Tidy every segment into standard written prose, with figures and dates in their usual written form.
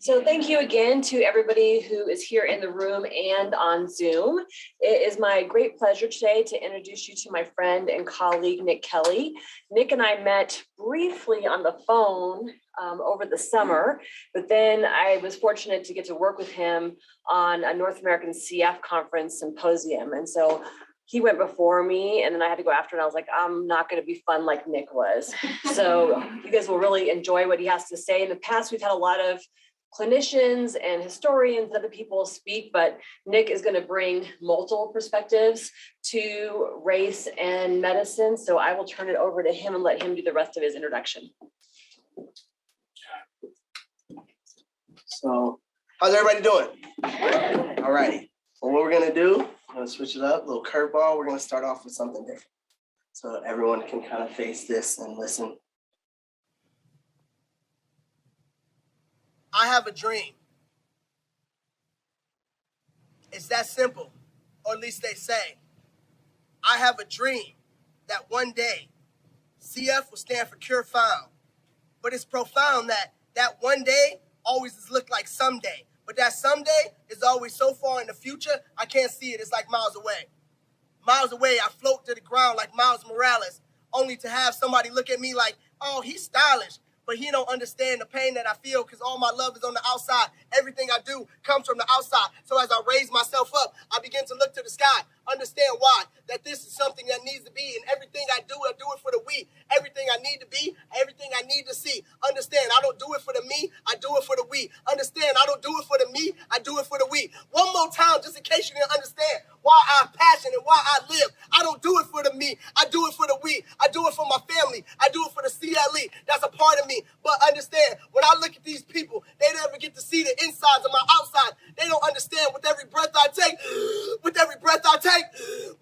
So thank you again to everybody who is here in the room and on Zoom. It is my great pleasure today to introduce you to my friend and colleague, Nick Kelly. Nick and I met briefly on the phone over the summer, but then I was fortunate to get to work with him on a North American CF conference symposium. And so he went before me and then I had to go after, and I was like, I'm not going to be fun like Nick was. So you guys will really enjoy what he has to say. In the past, we've had a lot of clinicians and historians and other people speak, but Nick is going to bring multiple perspectives to race and medicine. So I will turn it over to him and let him do the rest of his introduction. So how's everybody doing? All righty. Well, what we're going to do, I'm going to switch it up, a little curveball. We're going to start off with something different so everyone can kind of face this and listen. I have a dream. It's that simple, or at least they say. I have a dream that one day CF will stand for Cure Found. But it's profound that one day always has looked like someday. But that someday is always so far in the future, I can't see it. It's like miles away. Miles away, I float to the ground like Miles Morales, only to have somebody look at me like, oh, he's stylish. But he don't understand the pain that I feel because all my love is on the outside. Everything I do comes from the outside. So as I raise myself up, I begin to look to the sky, understand why, that this is something that needs to be. And everything I do it for the we. Everything I need to be, everything I need to see. Understand, I don't do it for the me, I do it for the we. Understand, I don't do it for the me, I do it for the we. One more time, just in case you didn't understand why I'm passionate, why I live. I don't do it for the me, I do it for the we. I do it for my family, I do it for the CLE. That's a part of me. But understand, when I look at these people, they never get to see the insides of my outside. They don't understand with every breath I take, with every breath I take,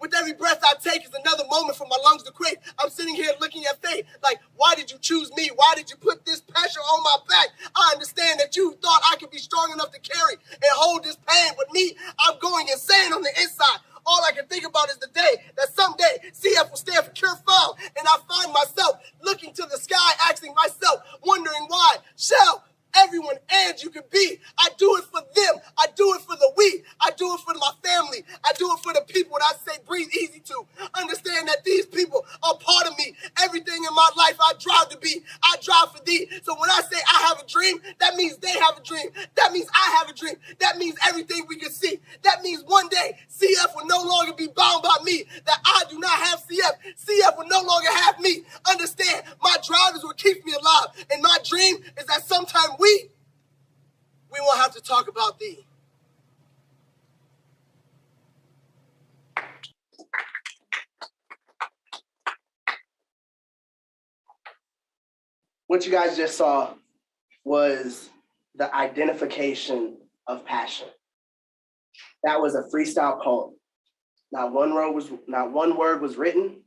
with every breath I take is another moment for my lungs to quit. I'm sitting here looking at fate like, why did you choose me? Why did you put this pressure on my back? I understand that you thought I could be strong enough to carry and hold this pain. But me, I'm going insane on the inside. All I can think about is the day that someday CF will stand for Cure Found. And I find myself looking to the sky, asking myself, wondering why. Shall everyone and you can be. I do it for them. I do it for the we. I do it for my family. I do it for the people that I say breathe easy to. Understand that these people are part of me. Everything in my life I drive to be. I drive for thee. So when I say I have a dream, that means they have a dream. That means I have a dream. That means everything we can see. That means one day CF will no longer be bound by me. That I do not have CF. CF will no longer have me. Understand, my drive is what keeps me alive. And my dream is that sometime we won't have to talk about thee. What you guys just saw was the identification of passion. That was a freestyle poem. Not one word was written.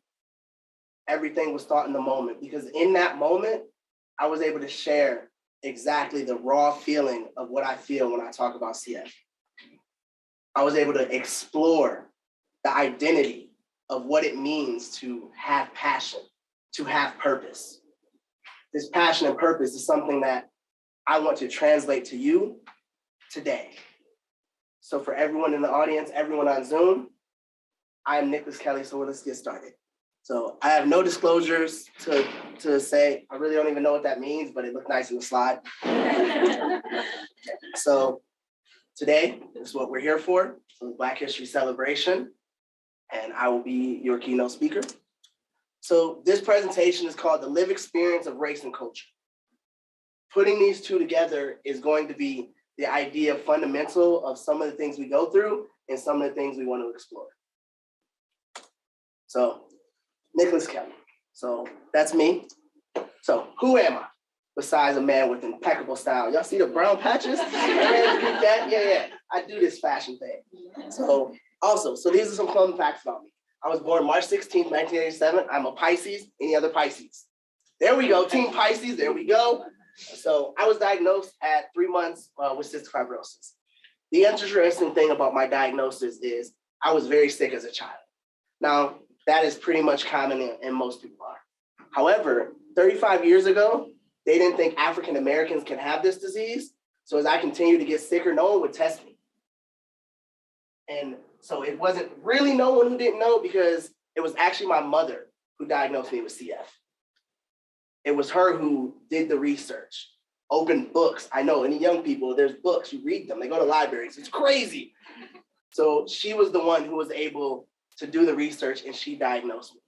Everything was thought in the moment, because in that moment, I was able to share exactly the raw feeling of what I feel when I talk about CF. I was able to explore the identity of what it means to have passion, to have purpose. This passion and purpose is something that I want to translate to you today. So for everyone in the audience, everyone on Zoom, I am Nicholas Kelly, so let's get started. So I have no disclosures to say. I really don't even know what that means, but it looked nice in the slide. So today is what we're here for, the Black History Celebration, and I will be your keynote speaker. So this presentation is called The Lived Experience of Race and Culture. Putting these two together is going to be the idea fundamental of some of the things we go through and some of the things we want to explore. So Nicholas Kelly. So that's me. So who am I? Besides a man with impeccable style. Y'all see the brown patches? Yeah. I do this fashion thing. So these are some fun facts about me. I was born March 16th, 1987. I'm a Pisces. Any other Pisces? There we go. Team Pisces. There we go. So I was diagnosed at 3 months with cystic fibrosis. The interesting thing about my diagnosis is I was very sick as a child. Now, that is pretty much common and most people are. However, 35 years ago, they didn't think African Americans can have this disease. So as I continued to get sicker, no one would test me. And so it wasn't really no one who didn't know, because it was actually my mother who diagnosed me with CF. It was her who did the research, opened books. I know any young people, there's books, you read them, they go to libraries, it's crazy. So she was the one who was able to do the research, and she diagnosed me.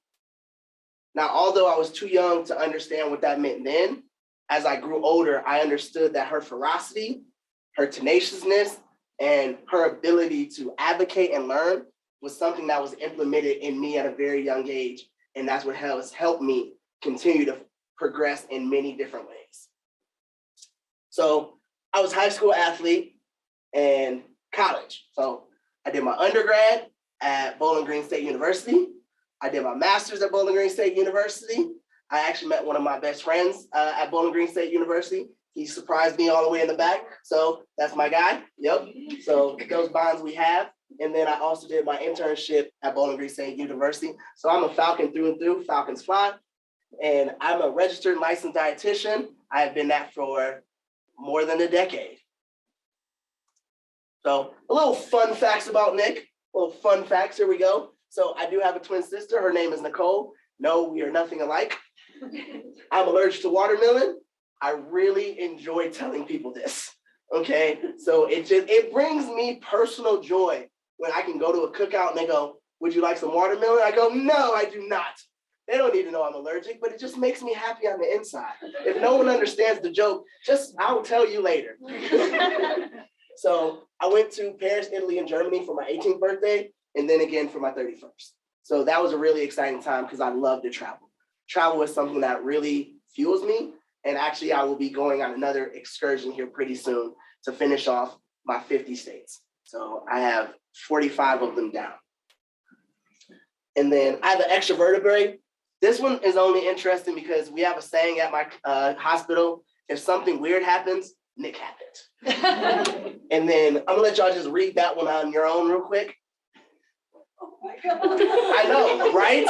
Now, although I was too young to understand what that meant then, as I grew older, I understood that her ferocity, her tenaciousness, and her ability to advocate and learn was something that was implemented in me at a very young age. And that's what has helped me continue to progress in many different ways. So I was a high school athlete and college. So I did my undergrad at Bowling Green State University. I did my master's at Bowling Green State University. I actually met one of my best friends at Bowling Green State University. He surprised me all the way in the back. So that's my guy. Yep. So those bonds we have. And then I also did my internship at Bowling Green State University. So I'm a Falcon through and through, Falcons fly. And I'm a registered licensed dietitian. I have been that for more than a decade. So a little fun facts about Nick. Little fun facts, here we go. So I do have a twin sister. Her name is Nicole. No, we are nothing alike. I'm allergic to watermelon. I really enjoy telling people this, okay? So it brings me personal joy when I can go to a cookout and they go, would you like some watermelon? I go, no, I do not. They don't need to know I'm allergic, but it just makes me happy on the inside. If no one understands the joke, I'll tell you later. So I went to Paris, Italy, and Germany for my 18th birthday, and then again for my 31st. So that was a really exciting time because I love to travel. Travel is something that really fuels me. And actually, I will be going on another excursion here pretty soon to finish off my 50 states. So I have 45 of them down. And then I have an extra vertebrae. This one is only interesting because we have a saying at my hospital: if something weird happens, Nick happened. And then I'm gonna let y'all just read that one on your own real quick. Oh my God. I know, right?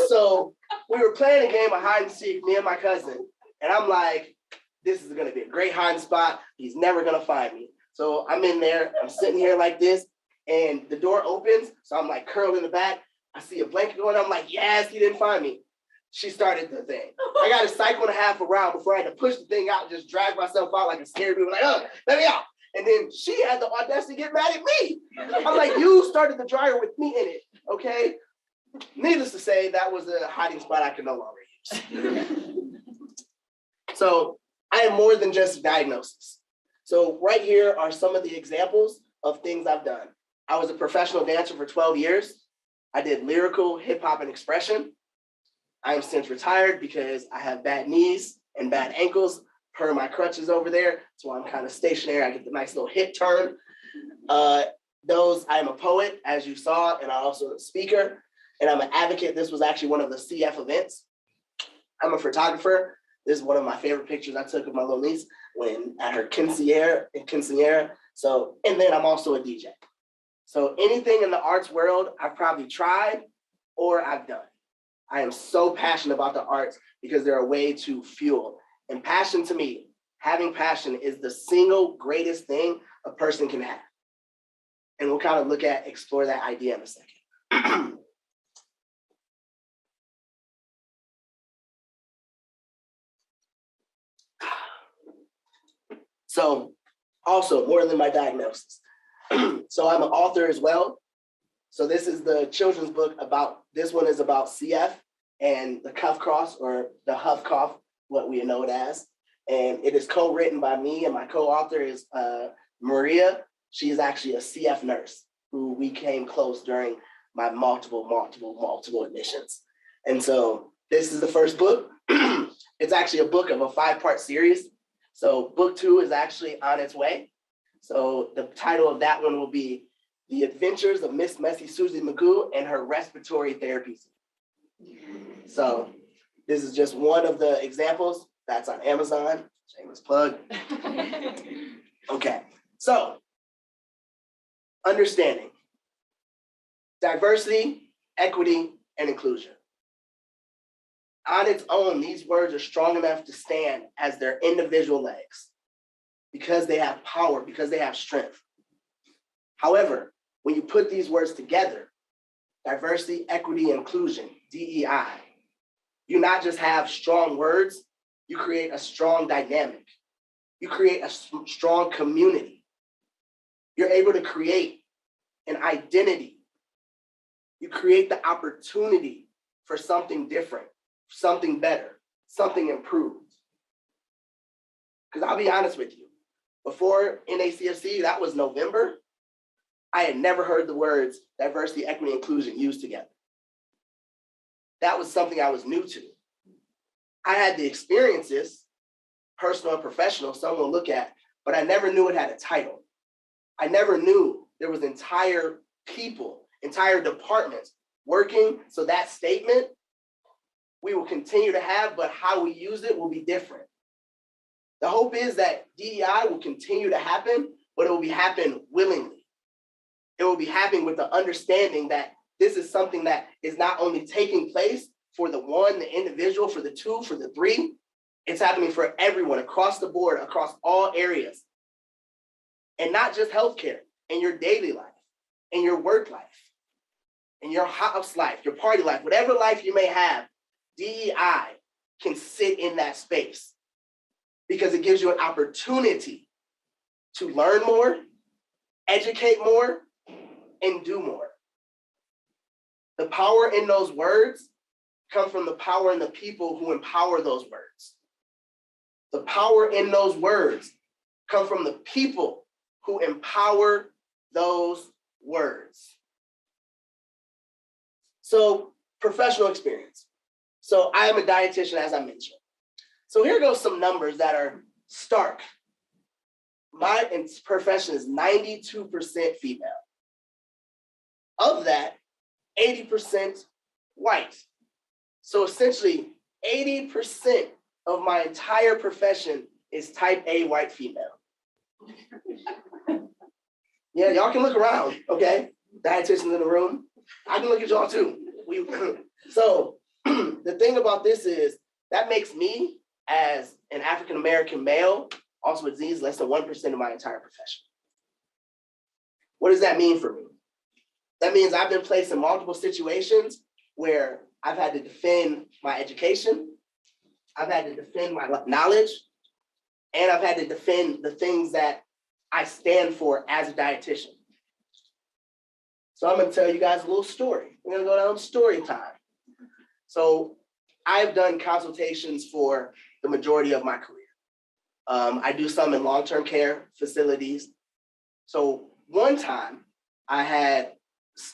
So we were playing a game of hide and seek, me and my cousin. And I'm like, this is gonna be a great hiding spot. He's never gonna find me. So I'm in there, I'm sitting here like this, and the door opens. So I'm like curled in the back. I see a blanket going, I'm like, yes, he didn't find me. She started the thing. I got a cycle and a half around before I had to push the thing out and just drag myself out like a scared dude, like, oh, let me out. And then she had the audacity to get mad at me. I'm like, you started the dryer with me in it, okay? Needless to say, that was a hiding spot I can no longer use. So I am more than just a diagnosis. So right here are some of the examples of things I've done. I was a professional dancer for 12 years. I did lyrical, hip hop, and expression. I am since retired because I have bad knees and bad ankles per my crutches over there. So I'm kind of stationary. I get the nice little hip turn. I am a poet, as you saw, and I'm also a speaker, and I'm an advocate. This was actually one of the CF events. I'm a photographer. This is one of my favorite pictures I took of my little niece when at her quinceañera. So, and then I'm also a DJ. So anything in the arts world, I've probably tried or I've done. I am so passionate about the arts because they're a way to fuel. And passion, to me, having passion is the single greatest thing a person can have. And we'll kind of explore that idea in a second. So also, more than my diagnosis. So I'm an author as well. So this is the children's book this one is about CF and the cuff cross, or the huff cough, what we know it as. And it is co-written by me, and my co-author is Maria. She is actually a CF nurse who we came close during my multiple admissions. And so this is the first book. It's actually a book of a 5-part series. So book 2 is actually on its way. So the title of that one will be The Adventures of Miss Messy Susie Magoo and Her Respiratory Therapies. So this is just one of the examples. That's on Amazon. Shameless plug. Okay, so understanding diversity, equity, and inclusion. On its own, these words are strong enough to stand as their individual legs. because they have power, because they have strength. However, when you put these words together, diversity, equity, inclusion, DEI, you not just have strong words, you create a strong dynamic. You create a strong community. You're able to create an identity. You create the opportunity for something different, something better, something improved. Because I'll be honest with you, before NACFC, that was November, I had never heard the words diversity, equity, inclusion used together. That was something I was new to. I had the experiences, personal and professional, some will look at, but I never knew it had a title. I never knew there was entire people, entire departments working, so that statement we will continue to have, but how we use it will be different. The hope is that DEI will continue to happen, but it will be happen willingly. It will be happening with the understanding that this is something that is not only taking place for the one, the individual, for the two, for the three, it's happening for everyone across the board, across all areas. And not just healthcare, in your daily life, in your work life, in your house life, your party life, whatever life you may have, DEI can sit in that space because it gives you an opportunity to learn more, educate more, and do more. The power in those words comes from the power in the people who empower those words. The power in those words come from the people who empower those words. So, professional experience. So I am a dietitian, as I mentioned. So here goes some numbers that are stark. My profession is 92% female. Of that, 80% white. So essentially, 80% of my entire profession is type A white female. Yeah, y'all can look around, okay? Dietitians in the room. I can look at y'all too. So the thing about this is that makes me, as an African-American male, also with disease, less than 1% of my entire profession. What does that mean for me? That means I've been placed in multiple situations where I've had to defend my education, I've had to defend my knowledge, and I've had to defend the things that I stand for as a dietitian. So I'm gonna tell you guys a little story. We're gonna go down story time. So I've done consultations for the majority of my career. I do some in long-term care facilities. So one time I had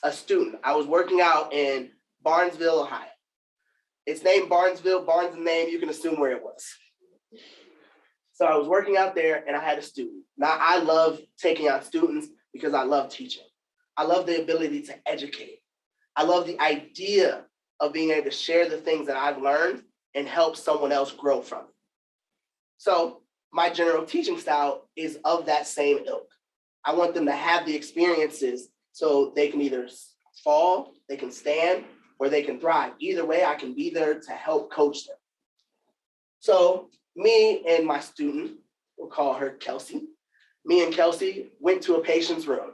a student, I was working out in Barnesville, Ohio. It's named Barnesville, Barnes the name, you can assume where it was. So I was working out there and I had a student. Now I love taking on students because I love teaching. I love the ability to educate. I love the idea of being able to share the things that I've learned and help someone else grow from it. So my general teaching style is of that same ilk. I want them to have the experiences so they can either fall, they can stand, or they can thrive. Either way, I can be there to help coach them. So me and my student, we'll call her Kelsey, me and Kelsey went to a patient's room.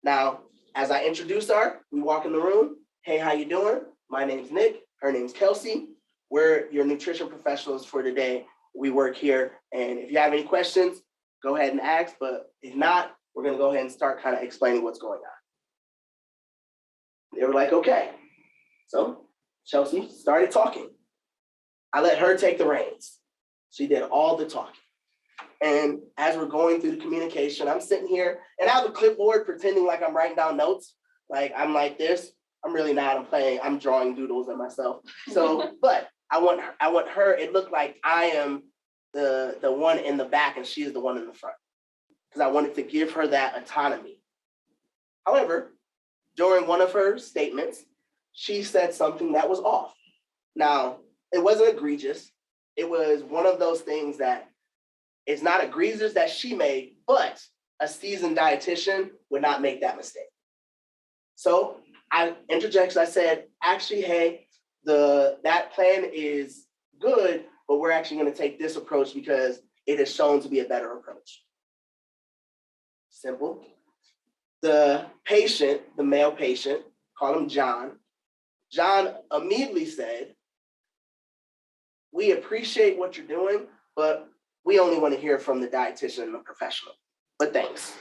Now, as I introduce her, we walk in the room. Hey, how you doing? My name's Nick, her name's Kelsey. We're your nutrition professionals for today. We work here, and if you have any questions, go ahead and ask, but if not, we're gonna go ahead and start kind of explaining what's going on. They were like, okay. So Chelsea started talking. I let her take the reins. She did all the talking. And as we're going through the communication, I'm sitting here and I have a clipboard pretending like I'm writing down notes. Like I'm like this. I'm really not. I'm drawing doodles of myself. So, but I want her, it looked like I am the one in the back and she is the one in the front. Because I wanted to give her that autonomy. However, during one of her statements, she said something that was off. Now, it wasn't egregious. It was one of those things that it's not egregious that she made, but a seasoned dietitian would not make that mistake. So I interjected, I said, actually, hey, that plan is good, but we're actually going to take this approach because it has shown to be a better approach. Simple. The patient, the male patient, call him John. John immediately said, we appreciate what you're doing, but we only want to hear from the dietitian and the professional. But thanks.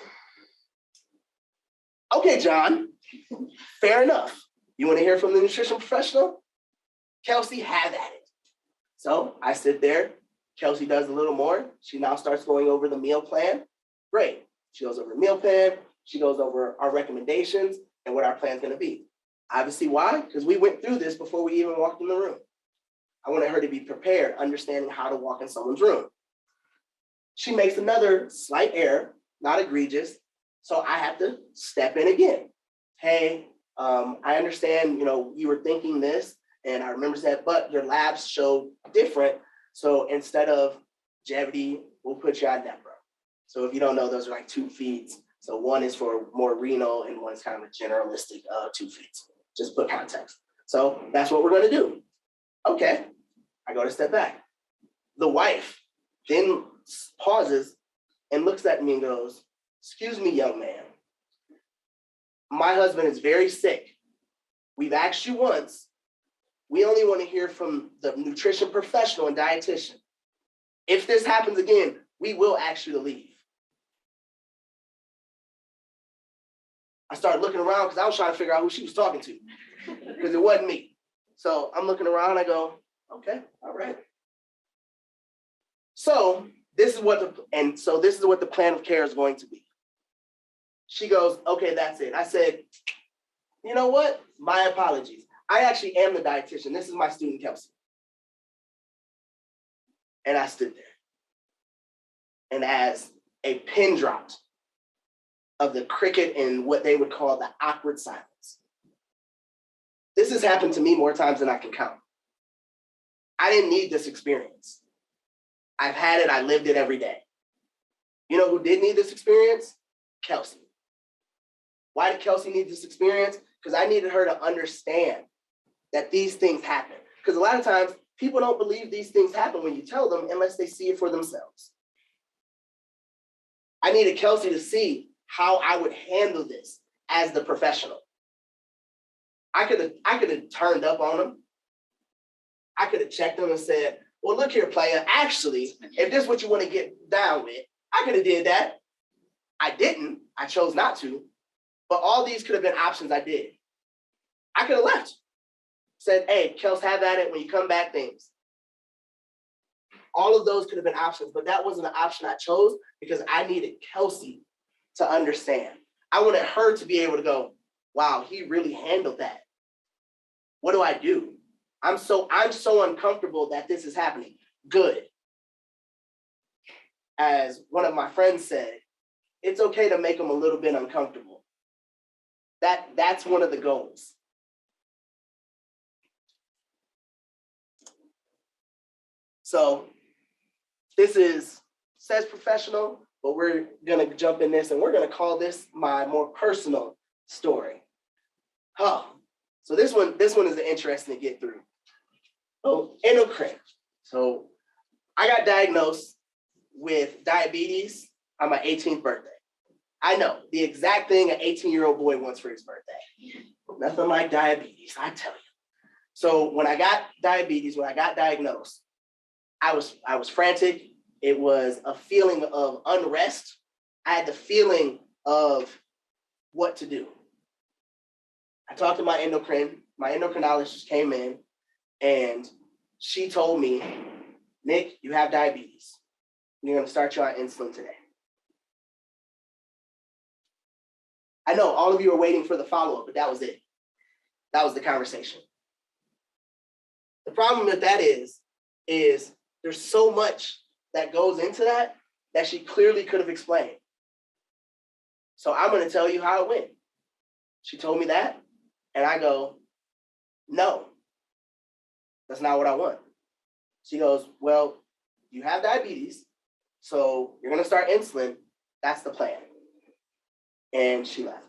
Okay, John, fair enough. You want to hear from the nutrition professional? Kelsey, have at it. So I sit there. Kelsey does a little more. She now starts going over the meal plan. Great. She goes over the meal plan. She goes over our recommendations and what our plan is going to be. Obviously, why? Because we went through this before we even walked in the room. I wanted her to be prepared, understanding how to walk in someone's room. She makes another slight error, not egregious, so I have to step in again. Hey, I understand, you were thinking this, and I remember that, but your labs show different. So instead of longevity, we'll put you on Nepro. So if you don't know, those are like tube feeds. So one is for more renal, and one is kind of a generalistic tube feeds. Just put context. So that's what we're going to do. Okay, I go to step back. The wife then pauses and looks at me and goes, excuse me, young man. My husband is very sick. We've asked you once. We only want to hear from the nutrition professional and dietitian. If this happens again, we will ask you to leave. I started looking around because I was trying to figure out who she was talking to because it wasn't me. So I'm looking around, I go, okay, all right. So this is what the plan of care is going to be. She goes, okay, that's it. I said, you know what? My apologies. I actually am the dietitian. This is my student, Kelsey. And I stood there. And as a pin dropped of the cricket and what they would call the awkward silence. This has happened to me more times than I can count. I didn't need this experience. I've had it, I lived it every day. You know who did need this experience? Kelsey. Why did Kelsey need this experience? Because I needed her to understand that these things happen. Because a lot of times, people don't believe these things happen when you tell them unless they see it for themselves. I needed Kelsey to see how I would handle this as the professional. I could have turned up on him. I could have checked him and said, well, look here, player. Actually, if this is what you want to get down with, I could have did that. I didn't. I chose not to. But all these could have been options I did. I could have left. Said, hey, Kels, have at it when you come back, things. All of those could have been options, but that wasn't an option I chose because I needed Kelsey to understand. I wanted her to be able to go, wow, he really handled that. What do I do? I'm so uncomfortable that this is happening. Good. As one of my friends said, it's okay to make them a little bit uncomfortable. That's one of the goals. So this says professional, but we're gonna jump in this and we're gonna call this my more personal story. So this one is interesting to get through. Oh, endocrine. So I got diagnosed with diabetes on my 18th birthday. I know, the exact thing an 18-year-old boy wants for his birthday. Nothing like diabetes, I tell you. So when I got diabetes, when I got diagnosed, I was frantic. It was a feeling of unrest. I had the feeling of what to do. I talked to my endocrinologist came in, and she told me, Nick, you have diabetes. You're going to start you on insulin today. I know all of you are waiting for the follow-up, but that was it. That was the conversation. The problem with that is there's so much that goes into that she clearly could have explained. So I'm going to tell you how it went. She told me that, and I go, no, that's not what I want. She goes, well, you have diabetes, so you're going to start insulin. That's the plan. And she left.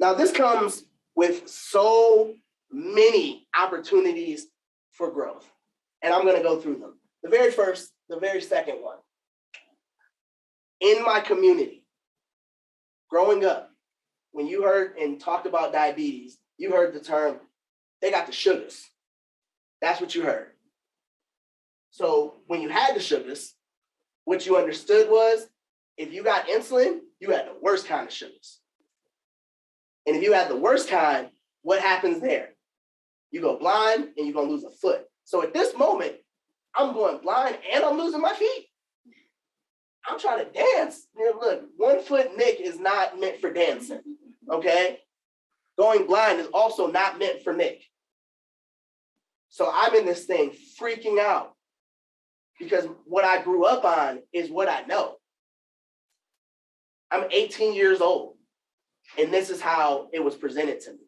Now, this comes with so many opportunities for growth, and I'm going to go through them. The the very second one. In my community, growing up, when you heard and talked about diabetes, you heard the term, they got the sugars. That's what you heard. So when you had the sugars, what you understood was, if you got insulin, you had the worst kind of sugars. And if you had the worst kind, what happens there? You go blind and you're gonna lose a foot. So at this moment, I'm going blind and I'm losing my feet. I'm trying to dance. Look, 1 foot Nick is not meant for dancing, okay? Going blind is also not meant for Nick. So I'm in this thing freaking out because what I grew up on is what I know. I'm 18 years old, and this is how it was presented to me.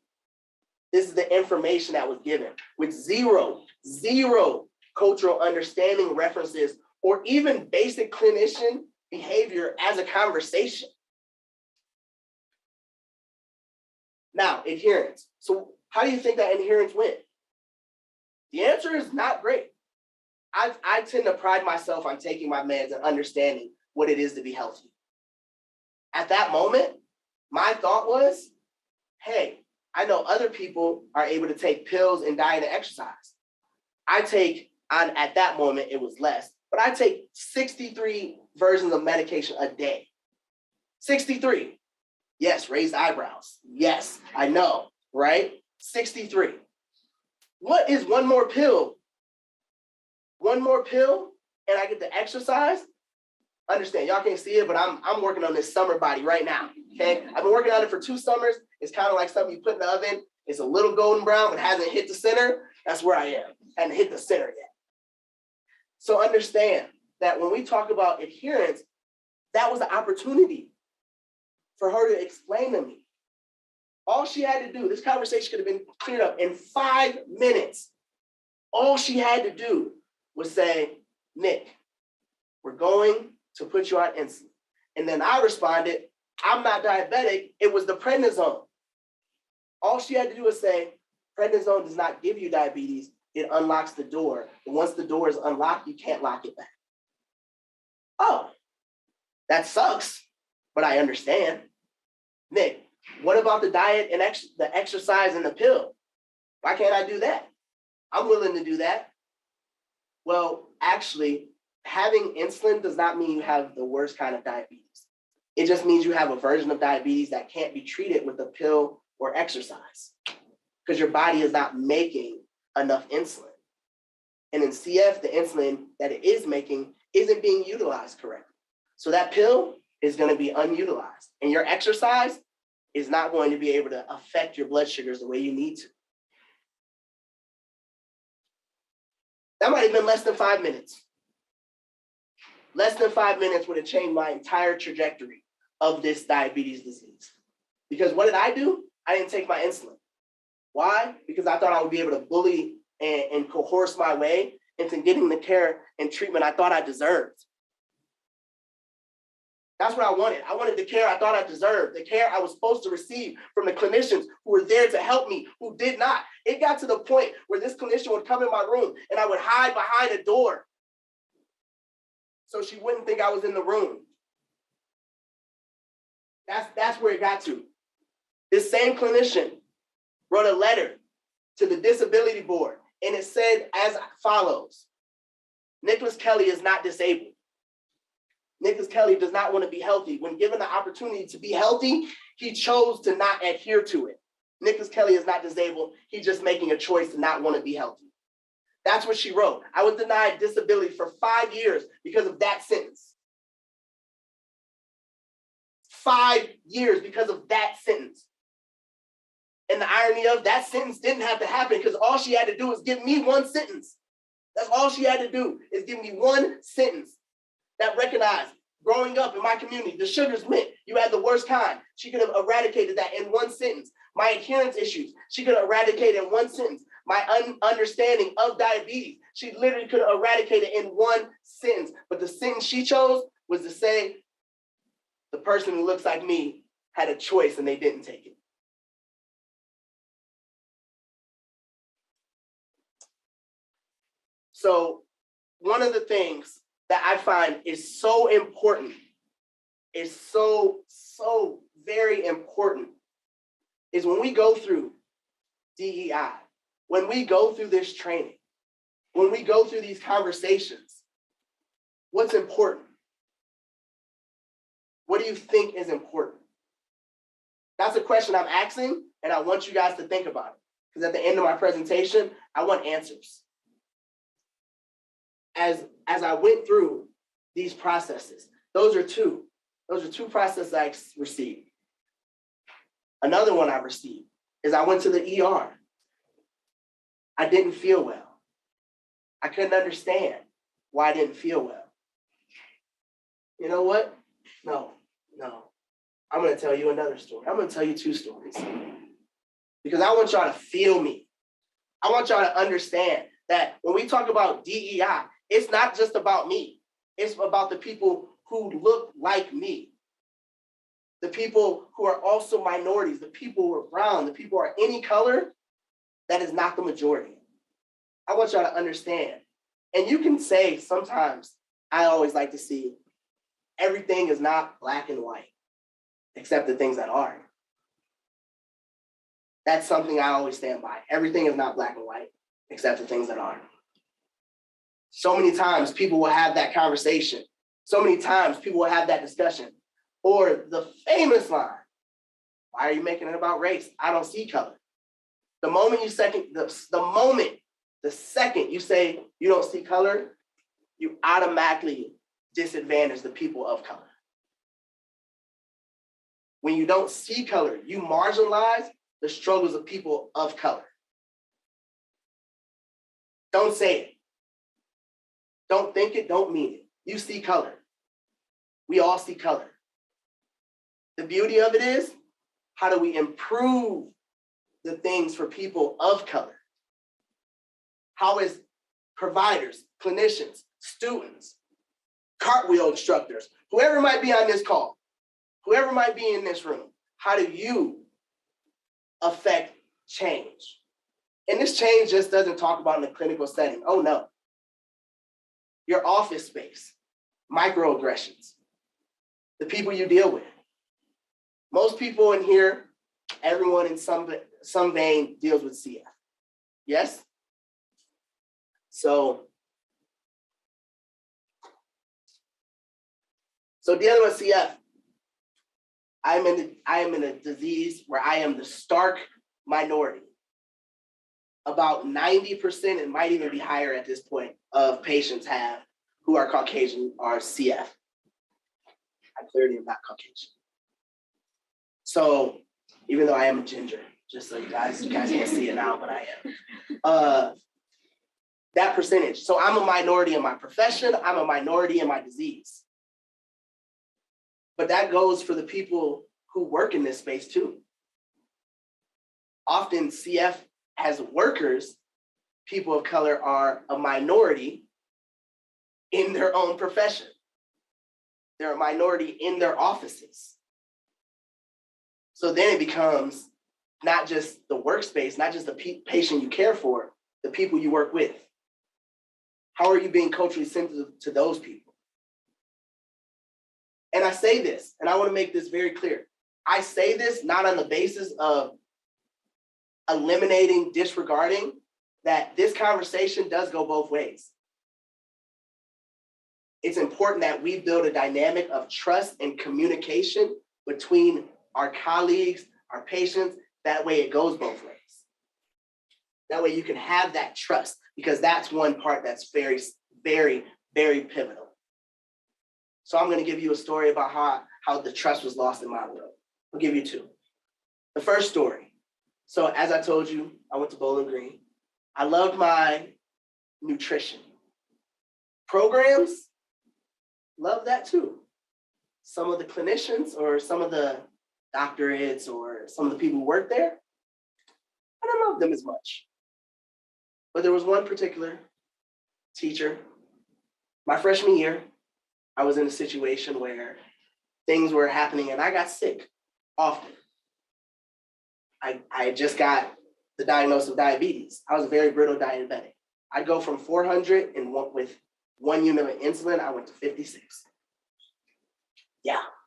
This is the information that was given with zero cultural understanding, references, or even basic clinician behavior as a conversation. Now, adherence. So how do you think that adherence went? The answer is not great. I tend to pride myself on taking my meds and understanding what it is to be healthy. At that moment, my thought was, hey, I know other people are able to take pills and diet and exercise. At that moment, it was less, but I take 63 versions of medication a day. 63. Yes, raised eyebrows. Yes, I know, right? 63. What is one more pill? One more pill and I get to exercise? Understand, y'all can't see it, but I'm working on this summer body right now, okay? I've been working on it for 2 summers. It's kind of like something you put in the oven. It's a little golden brown, but hasn't hit the center. That's where I am. Hadn't hit the center yet. So understand that when we talk about adherence, that was an opportunity for her to explain to me. All she had to do, this conversation could have been cleared up in 5 minutes. All she had to do was say, Nick, we're going to put you on insulin. And then I responded, I'm not diabetic. It was the prednisone. All she had to do was say, prednisone does not give you diabetes. It unlocks the door. And once the door is unlocked, you can't lock it back. Oh, that sucks, but I understand. Nick, what about the diet and the exercise and the pill? Why can't I do that? I'm willing to do that. Well, actually, having insulin does not mean you have the worst kind of diabetes. It just means you have a version of diabetes that can't be treated with a pill or exercise because your body is not making enough insulin. And in CF, the insulin that it is making isn't being utilized correctly. So that pill is going to be unutilized. And your exercise is not going to be able to affect your blood sugars the way you need to. That might have been less than 5 minutes. Less than 5 minutes would have changed my entire trajectory of this diabetes disease. Because what did I do? I didn't take my insulin. Why? Because I thought I would be able to bully and coerce my way into getting the care and treatment I thought I deserved. That's what I wanted. I wanted the care I thought I deserved, the care I was supposed to receive from the clinicians who were there to help me, who did not. It got to the point where this clinician would come in my room and I would hide behind a door so she wouldn't think I was in the room. That's where it got to. This same clinician wrote a letter to the disability board, and it said as follows: Nicholas Kelly is not disabled. Nicholas Kelly does not want to be healthy. When given the opportunity to be healthy, he chose to not adhere to it. Nicholas Kelly is not disabled. He's just making a choice to not want to be healthy. That's what she wrote. I was denied disability for 5 years because of that sentence. 5 years because of that sentence. And the irony of that sentence didn't have to happen because all she had to do was give me one sentence. That's all she had to do is give me one sentence that recognized growing up in my community, the sugars meant you had the worst kind. She could have eradicated that in one sentence. My adherence issues, she could have eradicated in one sentence. My understanding of diabetes, she literally could have eradicated in one sentence. But the sentence she chose was to say, the person who looks like me had a choice and they didn't take it. So one of the things that I find is so important, is so very important, is when we go through DEI, when we go through this training, when we go through these conversations, what's important? What do you think is important? That's a question I'm asking, and I want you guys to think about it. Because at the end of my presentation, I want answers. As I went through these processes, those are two processes I received. Another one I received is I went to the ER. I didn't feel well. I couldn't understand why I didn't feel well. You know what? No. I'm going to tell you another story. I'm going to tell you two stories. Because I want y'all to feel me. I want y'all to understand that when we talk about DEI, it's not just about me. It's about the people who look like me. The people who are also minorities, the people who are brown, the people who are any color, that is not the majority. I want y'all to understand. And you can say sometimes, I always like to see, everything is not black and white, except the things that are. That's something I always stand by. Everything is not black and white, except the things that are. So many times people will have that conversation. So many times people will have that discussion. Or the famous line, why are you making it about race? I don't see color. The second you say you don't see color, you automatically disadvantage the people of color. When you don't see color, you marginalize the struggles of people of color. Don't say it. Don't think it, don't mean it. You see color. We all see color. The beauty of it is, how do we improve the things for people of color? How is providers, clinicians, students, cartwheel instructors, whoever might be on this call, whoever might be in this room, how do you affect change? And this change just doesn't talk about in the clinical setting. Oh no. Your office space, microaggressions, the people you deal with. Most people in here, everyone in some vein deals with CF. Yes? So dealing with CF, I am in a disease where I am the stark minority. About 90%, it might even be higher at this point, of patients who are Caucasian are CF. I clearly am not Caucasian. So even though I am a ginger, just so you guys can't see it now, but I am. That percentage. So I'm a minority in my profession. I'm a minority in my disease. But that goes for the people who work in this space too. Often CF as workers, people of color are a minority in their own profession. They're a minority in their offices. So then it becomes not just the workspace, not just the patient you care for, the people you work with. How are you being culturally sensitive to those people? And I say this, and I want to make this very clear. I say this not on the basis of eliminating, disregarding, that this conversation does go both ways. It's important that we build a dynamic of trust and communication between our colleagues, our patients. That way it goes both ways. That way you can have that trust, because that's one part that's very, very, very pivotal. So I'm going to give you a story about how the trust was lost in my world. I'll give you two. The first story. So as I told you, I went to Bowling Green. I loved my nutrition programs. Love that too. Some of the clinicians or some of the doctorates or some of the people who work there, I don't love them as much. But there was one particular teacher. My freshman year, I was in a situation where things were happening and I got sick often. I just got the diagnosis of diabetes. I was a very brittle diabetic. I'd go from 400 and with 1 unit of insulin, I went to 56.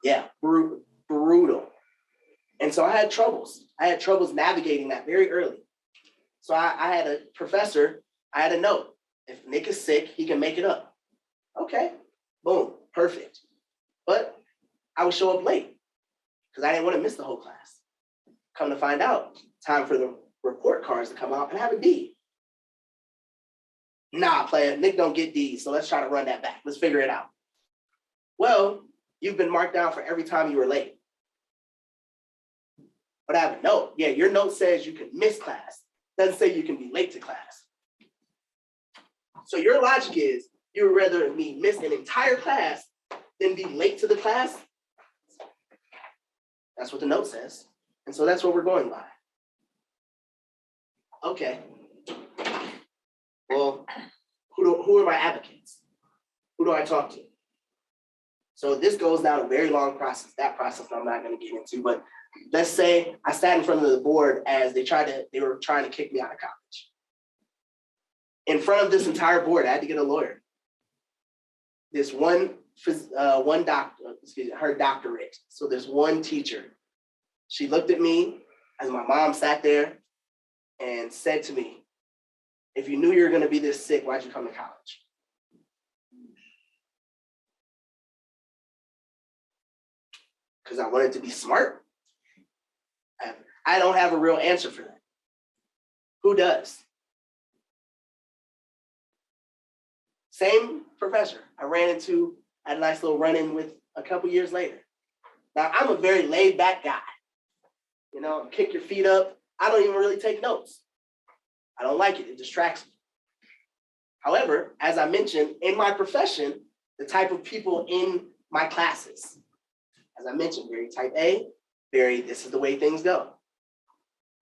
Yeah, brutal. And so I had troubles. Navigating that very early. So I had a professor, I had a note. If Nick is sick, he can make it up. Okay, boom, perfect. But I would show up late because I didn't want to miss the whole class. Come to find out, time for the report cards to come out and have a D. Nah, player, Nick don't get D's, so let's try to run that back. Let's figure it out. Well, you've been marked down for every time you were late. But I have a note. Yeah, your note says you can miss class. Doesn't say you can be late to class. So your logic is you would rather me miss an entire class than be late to the class? That's what the note says. And so that's what we're going by. Okay. Well, who are my advocates? Who do I talk to? So this goes down a very long process. That process I'm not going to get into, but let's say I sat in front of the board as they were trying to kick me out of college. In front of this entire board, I had to get a lawyer. This one doctor, her doctorate. So this one teacher, she looked at me as my mom sat there and said to me, if you knew you were going to be this sick, why'd you come to college? Because I wanted to be smart. I don't have a real answer for that. Who does? Same professor I had a nice little run-in with a couple years later. Now, I'm a very laid-back guy. You know, kick your feet up. I don't even really take notes. I don't like it. It distracts me. However, as I mentioned, in my profession, the type of people in my classes, as I mentioned, very type A, this is the way things go.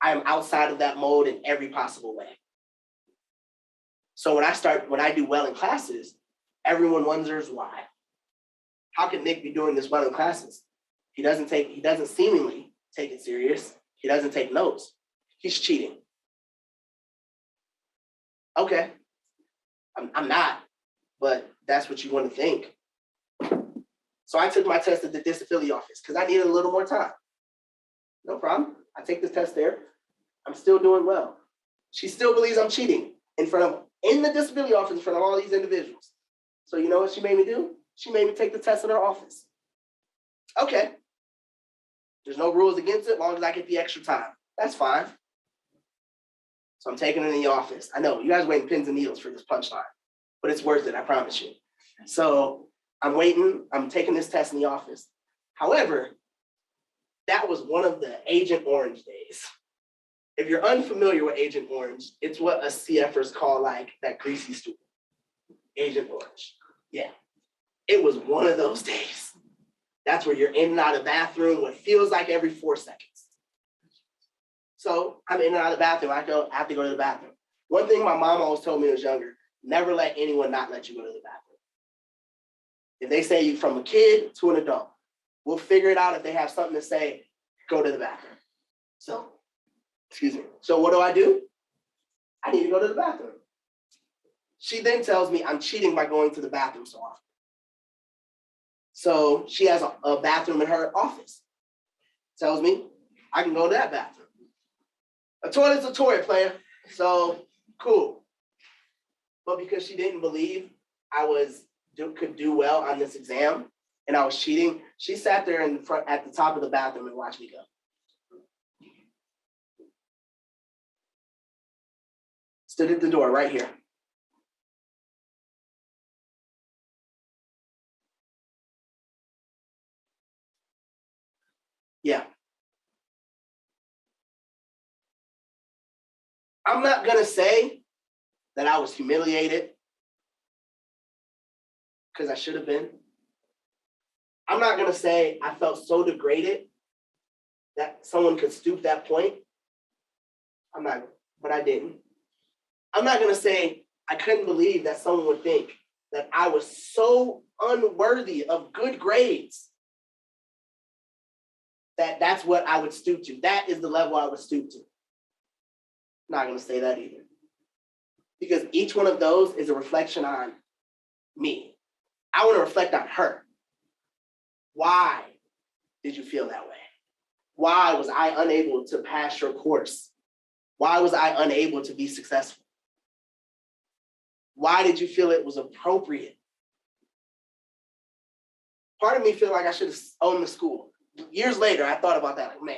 I am outside of that mode in every possible way. So when I do well in classes, everyone wonders why. How can Nick be doing this well in classes? He doesn't seemingly take it serious. He doesn't take notes. He's cheating. Okay, I'm not, but that's what you want to think. So I took my test at the disability office because I needed a little more time. No problem. I take this test there. I'm still doing well. She still believes I'm cheating in the disability office in front of all these individuals. So you know what she made me do? She made me take the test in her office. Okay. There's no rules against it as long as I get the extra time. That's fine. So I'm taking it in the office. I know you guys are waiting pins and needles for this punchline, but it's worth it, I promise you. So I'm waiting. I'm taking this test in the office. However, that was one of the Agent Orange days. If you're unfamiliar with Agent Orange, it's what us CFers call like that greasy stool. Agent Orange. Yeah. It was one of those days. That's where you're in and out of the bathroom, what feels like every 4 seconds. So I'm in and out of the bathroom. I have to go to the bathroom. One thing my mom always told me when I was younger, never let anyone not let you go to the bathroom. If they say you from a kid to an adult, we'll figure it out if they have something to say, go to the bathroom. So, So what do? I need to go to the bathroom. She then tells me I'm cheating by going to the bathroom so often. So she has a bathroom in her office. Tells me I can go to that bathroom. A toilet's a toilet, player. So cool. But because she didn't believe I could do well on this exam and I was cheating, she sat there in front at the top of the bathroom and watched me go. Stood at the door right here. Yeah. I'm not going to say that I was humiliated because I should have been. I'm not going to say I felt so degraded that someone could stoop that point. But I didn't. I'm not going to say I couldn't believe that someone would think that I was so unworthy of good grades that that's what I would stoop to. That is the level I would stoop to. Not going to say that either. Because each one of those is a reflection on me. I want to reflect on her. Why did you feel that way? Why was I unable to pass your course? Why was I unable to be successful? Why did you feel it was appropriate? Part of me feel like I should have owned the school. Years later, I thought about that, like, man,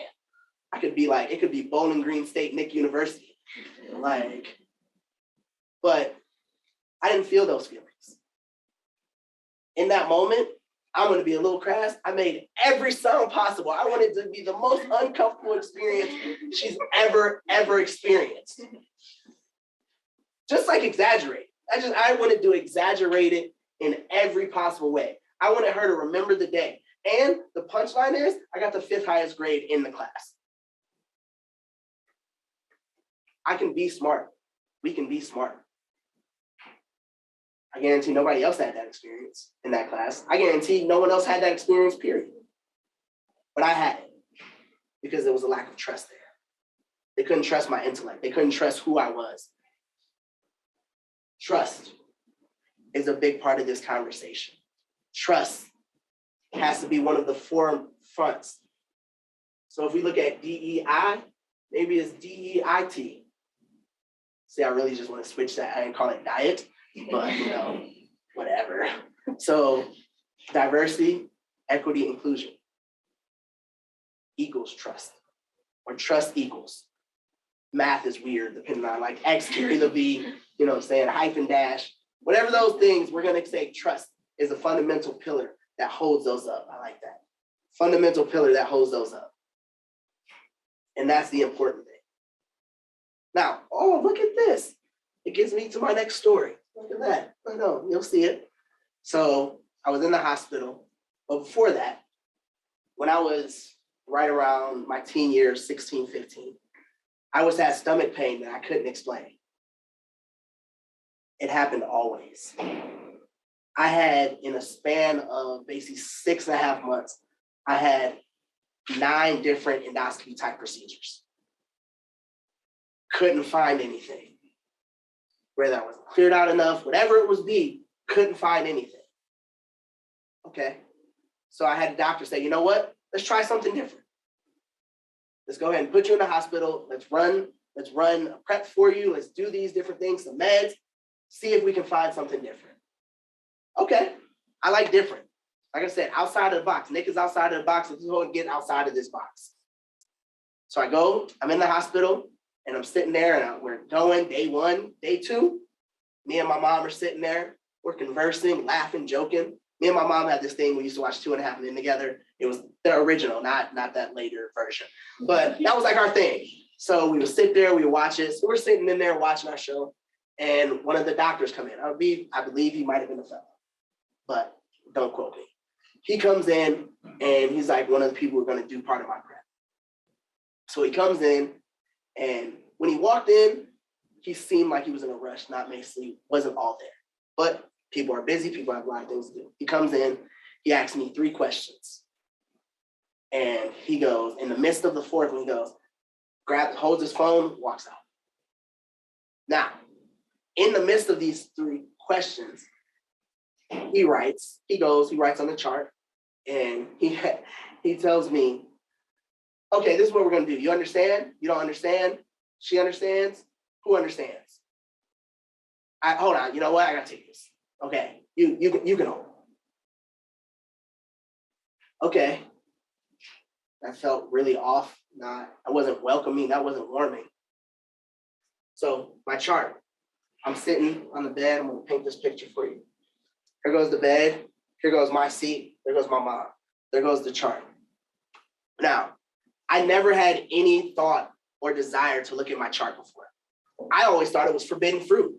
I could be like, it could be Bowling Green State Nick University. Like, but I didn't feel those feelings. In that moment, I'm going to be a little crass. I made every sound possible. I wanted to be the most uncomfortable experience she's ever experienced. Just like exaggerate. I wanted to exaggerate it in every possible way. I wanted her to remember the day. And the punchline is, I got the 5th highest grade in the class. I can be smart. We can be smart. I guarantee nobody else had that experience in that class. I guarantee no one else had that experience, period. But I had it because there was a lack of trust there. They couldn't trust my intellect. They couldn't trust who I was. Trust is a big part of this conversation. Trust has to be one of the 4 fronts. So if we look at DEI, maybe it's DEIT. See, I really just want to switch that. I didn't call it diet, but whatever. So diversity, equity, inclusion equals trust, or trust equals. Math is weird, depending on like X carry the V, saying hyphen dash, whatever those things, we're going to say trust is a fundamental pillar that holds those up. I like that. Fundamental pillar that holds those up. And that's the important thing. Now, oh, look at this. It gets me to my next story. Look at that. I know, you'll see it. So I was in the hospital. But before that, when I was right around my teen years, 16, 15, I always had stomach pain that I couldn't explain. It happened always. I had, in a span of basically 6.5 months, I had 9 different endoscopy type procedures. Couldn't find anything. Whether I wasn't cleared out enough, whatever it was couldn't find anything. Okay. So I had a doctor say, you know what? Let's try something different. Let's go ahead and put you in the hospital. Let's run a prep for you. Let's do these different things, some meds, see if we can find something different. Okay. I like different. Like I said, outside of the box. Nick is outside of the box. Let's go and get outside of this box. So I'm in the hospital, and I'm sitting there, and we're going day 1, day 2. Me and my mom are sitting there. We're conversing, laughing, joking. Me and my mom had this thing. We used to watch 2.5 Men together. It was the original, not that later version. But that was like our thing. So we would sit there, we would watch it. So we're sitting in there watching our show, and one of the doctors come in. I believe he might have been a fellow, but don't quote me. He comes in, and he's like one of the people who are going to do part of my prep. So he comes in, and when he walked in, he seemed like he was in a rush, not basically, wasn't all there. But people are busy, people have a lot of things to do. He comes in, he asks me 3 questions. And he goes, in the midst of the 4th one, he goes, holds his phone, walks out. Now, in the midst of these 3 questions, he writes on the chart, and he tells me, okay, this is what we're going to do. You understand? You don't understand? She understands? Who understands? Hold on. You know what? I got to take this. Okay. You can hold. Okay. That felt really off. I wasn't welcoming. That wasn't warming. So my chart. I'm sitting on the bed. I'm going to paint this picture for you. Here goes the bed. Here goes my seat. There goes my mom. There goes the chart. Now, I never had any thought or desire to look at my chart before. I always thought it was forbidden fruit.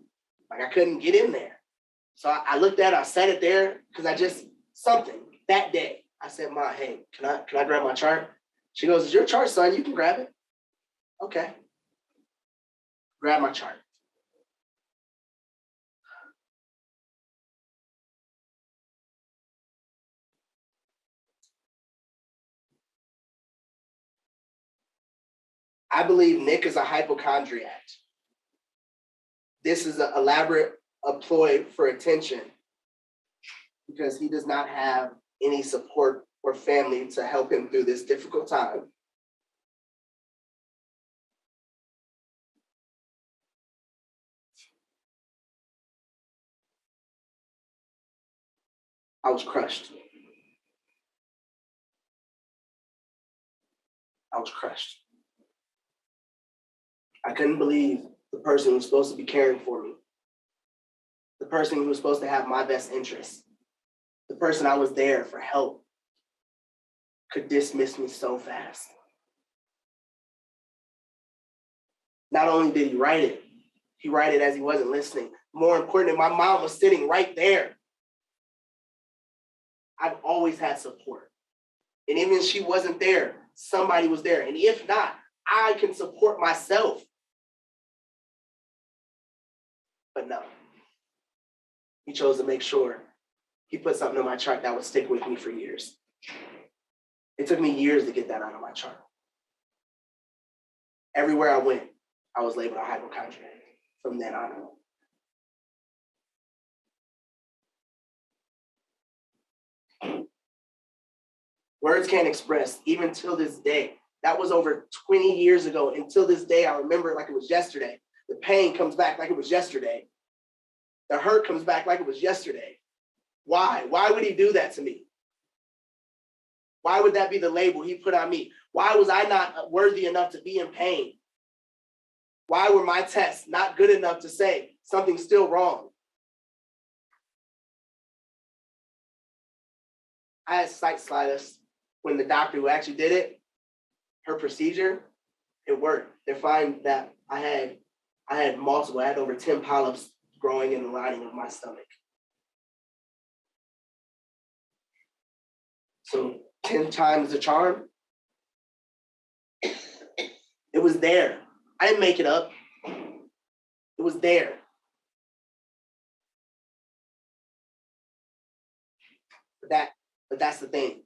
Like I couldn't get in there. So I looked at it, I set it there because something that day, I said, Ma, hey, can I grab my chart? She goes, it's your chart, son, you can grab it. Okay. Grab my chart. I believe Nick is a hypochondriac. This is an elaborate ploy for attention because he does not have any support or family to help him through this difficult time. I was crushed. I was crushed. I couldn't believe the person who was supposed to be caring for me, the person who was supposed to have my best interests, the person I was there for help, could dismiss me so fast. Not only did he write it as he wasn't listening. More importantly, my mom was sitting right there. I've always had support. And even if she wasn't there, somebody was there. And if not, I can support myself. But no, he chose to make sure he put something on my chart that would stick with me for years. It took me years to get that out of my chart. Everywhere I went, I was labeled a hypochondriac from then on. Words can't express, even till this day. That was over 20 years ago. Until this day, I remember it like it was yesterday. The pain comes back like it was yesterday. The hurt comes back like it was yesterday. Why? Why would he do that to me? Why would that be the label he put on me? Why was I not worthy enough to be in pain? Why were my tests not good enough to say something's still wrong? I had sight-slightus when the doctor who actually did it, her procedure, it worked. They find that I had over 10 polyps growing in the lining of my stomach. So 10 times the charm. It was there. I didn't make it up. It was there. But that's the thing.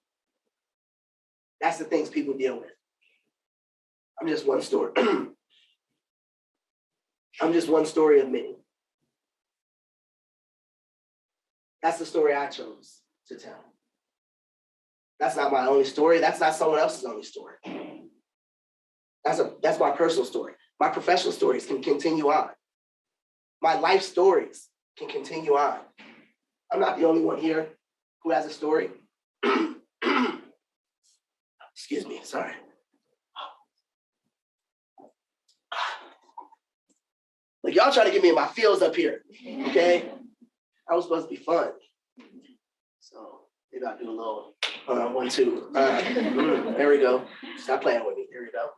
That's the things people deal with. I'm just one story. I'm just one story of many. That's the story I chose to tell. That's not my only story. That's not someone else's only story. That's my personal story. My professional stories can continue on. My life stories can continue on. I'm not the only one here who has a story. Excuse me, sorry. Like, y'all trying to get me in my feels up here, okay? I was supposed to be fun. So maybe I'll do a little 1, 2. There we go. Stop playing with me. There we go.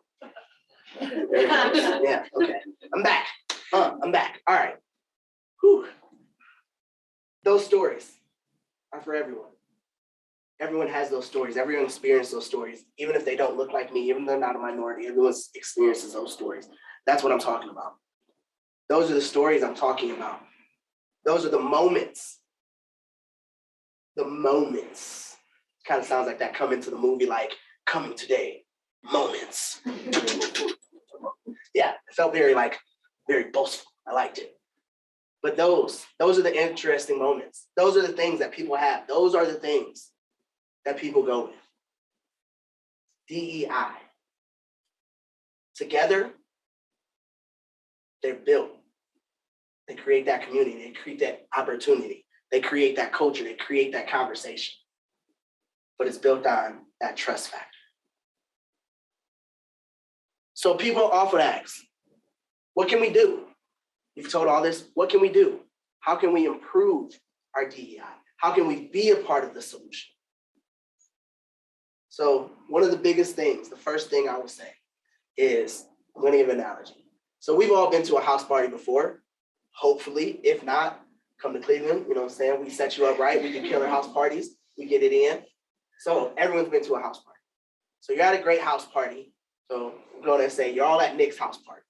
There we go. Yeah, okay. I'm back. I'm back. All right. Whew. Those stories are for everyone. Everyone has those stories. Everyone experiences those stories. Even if they don't look like me, even if they're not a minority, everyone experiences those stories. That's what I'm talking about. Those are the stories I'm talking about. Those are the moments. The moments. Kind of sounds like that come into the movie, like Coming Today. Moments. Yeah, it felt very boastful. I liked it. But those are the interesting moments. Those are the things that people have. Those are the things that people go with. DEI. Together, they're built. They create that community. They create that opportunity. They create that culture. They create that conversation. But it's built on that trust factor. So people often ask, what can we do? You've told all this. What can we do? How can we improve our DEI? How can we be a part of the solution? So one of the biggest things, the first thing I will say is, I'm going to give an analogy. So we've all been to a house party before. Hopefully, if not, come to Cleveland. You know what I'm saying? We set you up right. We do killer house parties. We get it in. So everyone's been to a house party. So you're at a great house party. So I'm going to say you're all at Nick's house party.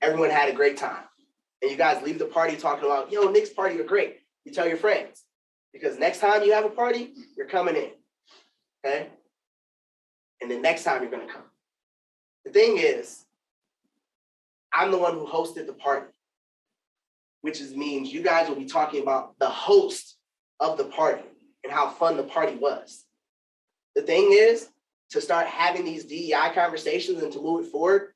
Everyone had a great time. And you guys leave the party talking about, yo, Nick's party are great. You tell your friends. Because next time you have a party, you're coming in. Okay? And the next time you're going to come. The thing is, I'm the one who hosted the party, which means you guys will be talking about the host of the party and how fun the party was. The thing is, to start having these DEI conversations and to move it forward,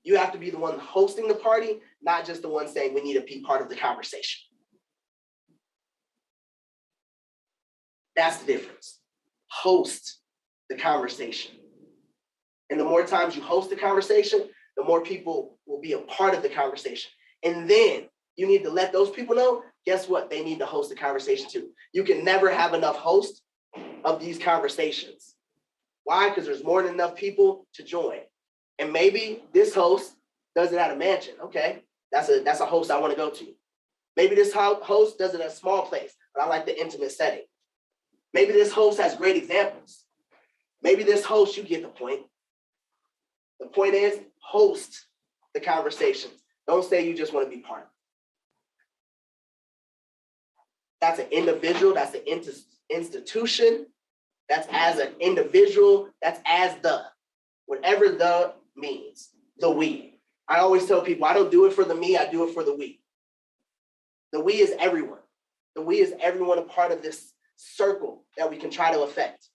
you have to be the one hosting the party, not just the one saying we need to be part of the conversation. That's the difference. Host the conversation. And the more times you host the conversation, the more people will be a part of the conversation. And then you need to let those people know, guess what? They need to host the conversation too. You can never have enough hosts of these conversations. Why? Because there's more than enough people to join. And maybe this host does it at a mansion. Okay, that's a host I want to go to. Maybe this host does it at a small place, but I like the intimate setting. Maybe this host has great examples. Maybe this host, you get the point. The point is, host the conversations. Don't say you just want to be part of it. That's an individual, that's an institution, that's as an individual, that's as the, whatever the means, the we. I always tell people, I don't do it for the me, I do it for the we. The we is everyone. The we is everyone a part of this circle that we can try to affect.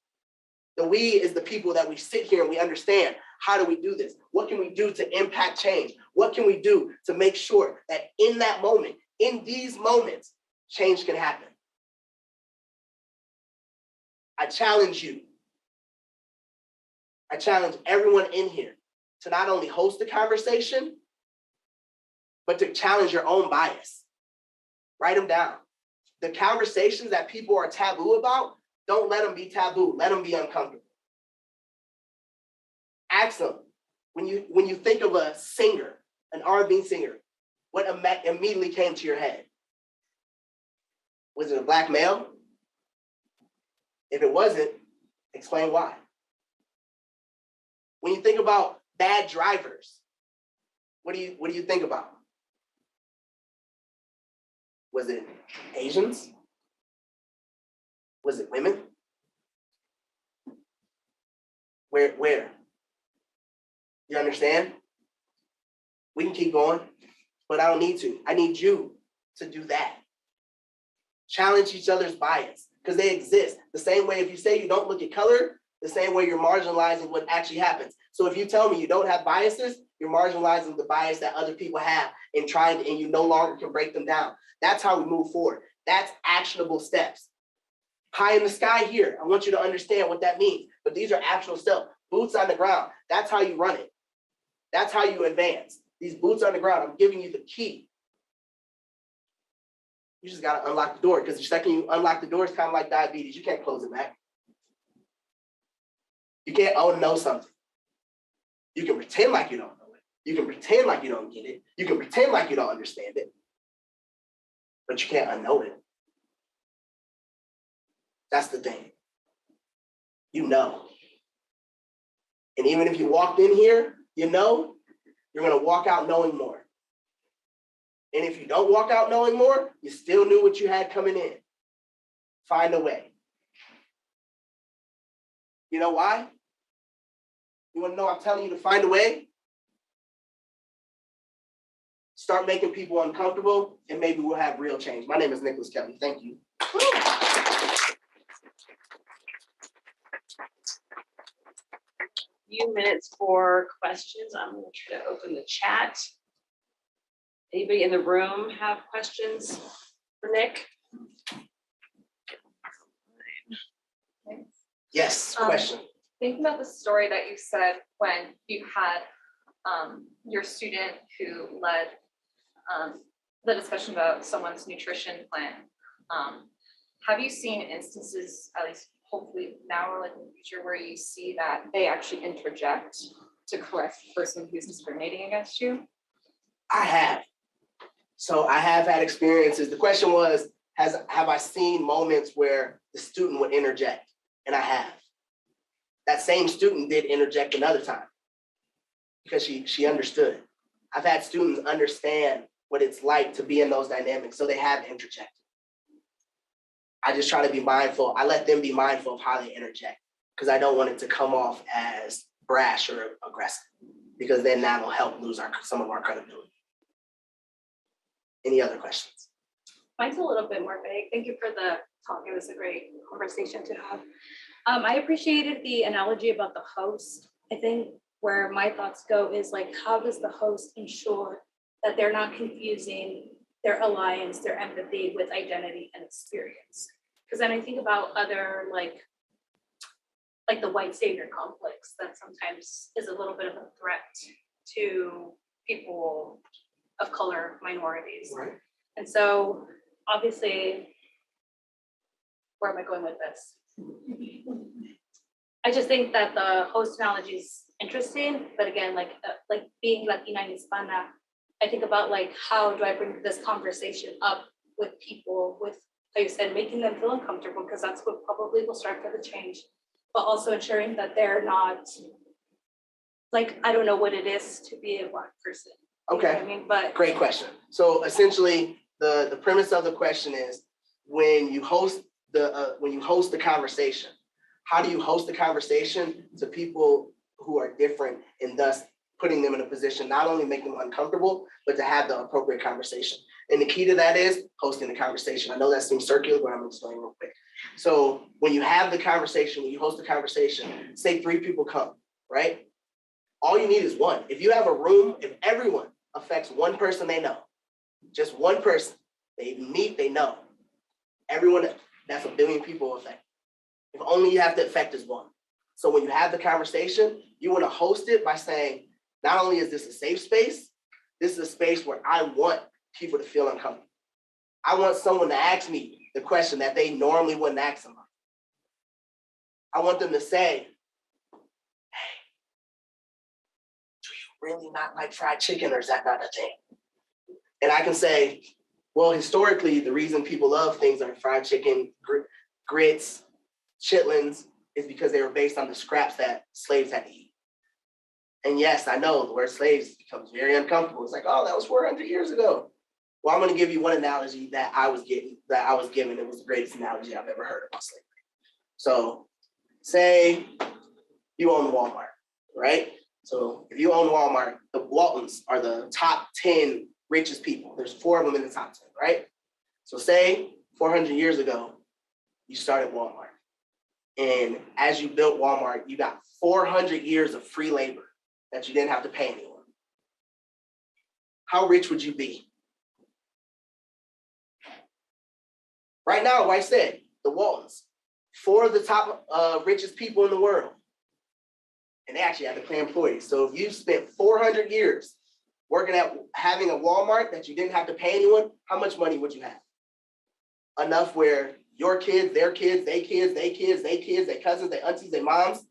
The we is the people that we sit here and we understand, how do we do this? What can we do to impact change? What can we do to make sure that in that moment, in these moments, change can happen? I challenge you. I challenge everyone in here to not only host the conversation, but to challenge your own bias. Write them down. The conversations that people are taboo about, don't let them be taboo. Let them be uncomfortable. Ask them, when you think of a singer, an R&B singer, what immediately came to your head? Was it a Black male? If it wasn't, explain why. When you think about bad drivers, what do you think about? Was it Asians? Was it women? Where? You understand? We can keep going, but I don't need to. I need you to do that. Challenge each other's bias, because they exist. The same way if you say you don't look at color, the same way you're marginalizing what actually happens. So if you tell me you don't have biases, you're marginalizing the bias that other people have and you no longer can break them down. That's how we move forward. That's actionable steps. Pie in the sky here. I want you to understand what that means. But these are actual steps. Boots on the ground. That's how you run it. That's how you advance. These boots on the ground. I'm giving you the key. You just got to unlock the door, because the second you unlock the door, it's kind of like diabetes. You can't close it back. You can't know something. You can pretend like you don't know it. You can pretend like you don't get it. You can pretend like you don't understand it. But you can't unknow it. That's the thing. You know. And even if you walked in here, you know, you're going to walk out knowing more. And if you don't walk out knowing more, you still knew what you had coming in. Find a way. You know why? You want to know I'm telling you to find a way? Start making people uncomfortable, and maybe we'll have real change. My name is Nicholas Kelly. Thank you. Few minutes for questions. I'm going to try to open the chat. Anybody in the room have questions for Nick? Yes, question. Thinking about the story that you said when you had your student who led the discussion about someone's nutrition plan. Have you seen instances, at least hopefully now or like in the future, where you see that they actually interject to correct the person who's discriminating against you? I have. So I have had experiences. The question was, have I seen moments where the student would interject? And I have. That same student did interject another time because she understood. I've had students understand what it's like to be in those dynamics, so they have interjected. I just try to be mindful. I let them be mindful of how they interject, because I don't want it to come off as brash or aggressive, because then that'll help lose some of our credibility. Any other questions? Mine's a little bit more vague. Thank you for the talk. It was a great conversation to have. I appreciated the analogy about the host. I think where my thoughts go is like, how does the host ensure that they're not confusing their alliance, their empathy with identity and experience? Because then I think about other like the white savior complex that sometimes is a little bit of a threat to people of color, minorities. Right. And so obviously, where am I going with this? I just think that the host analogy is interesting, but again, like being Latina and Hispana, I think about like, how do I bring this conversation up with people with, like you said, making them feel uncomfortable, because that's what probably will start for the change, but also ensuring that they're not, like, I don't know what it is to be a Black person. You know Okay. what I mean, but Great question. So essentially, the premise of the question is, when you host the conversation, how do you host the conversation to people who are different, and thus putting them in a position not only make them uncomfortable, but to have the appropriate conversation? And the key to that is hosting the conversation. I know that seems circular, but I'm gonna explain real quick. So when you have the conversation, when you host the conversation, say 3 people come, right? All you need is one. If you have a room, if everyone affects one person they know, just one person they meet, they know, everyone, that's 1 billion people affected. If only you have to affect is one. So when you have the conversation, you want to host it by saying, not only is this a safe space, this is a space where I want people to feel uncomfortable. I want someone to ask me the question that they normally wouldn't ask somebody. I want them to say, hey, do you really not like fried chicken, or is that not a thing? And I can say, well, historically, the reason people love things like fried chicken, grits, chitlins, is because they were based on the scraps that slaves had to eat. And yes, I know the word slaves becomes very uncomfortable. It's like, oh, that was 400 years ago. Well, I'm going to give you one analogy that I was given. It was the greatest analogy I've ever heard about slavery. So say you own Walmart, right? So if you own Walmart, the Waltons are the top 10 richest people. There's 4 of them in the top 10, right? So say 400 years ago, you started Walmart. And as you built Walmart, you got 400 years of free labor that you didn't have to pay anyone. How rich would you be? Right now, like I said, the Waltons, 4 of the top richest people in the world. And they actually had to pay employees. So if you spent 400 years working at having a Walmart that you didn't have to pay anyone, how much money would you have? Enough where your kids, their kids, they kids, they kids, they kids, their cousins, their aunties, their moms,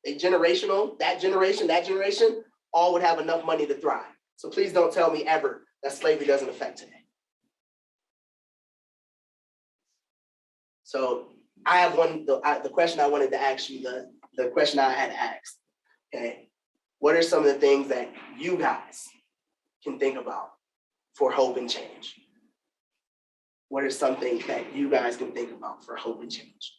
they generational, that generation, all would have enough money to thrive. So please don't tell me ever that slavery doesn't affect today. So I have the question I wanted to ask you, the question I had asked, okay? What are some of the things that you guys can think about for hope and change? What are some things that you guys can think about for hope and change?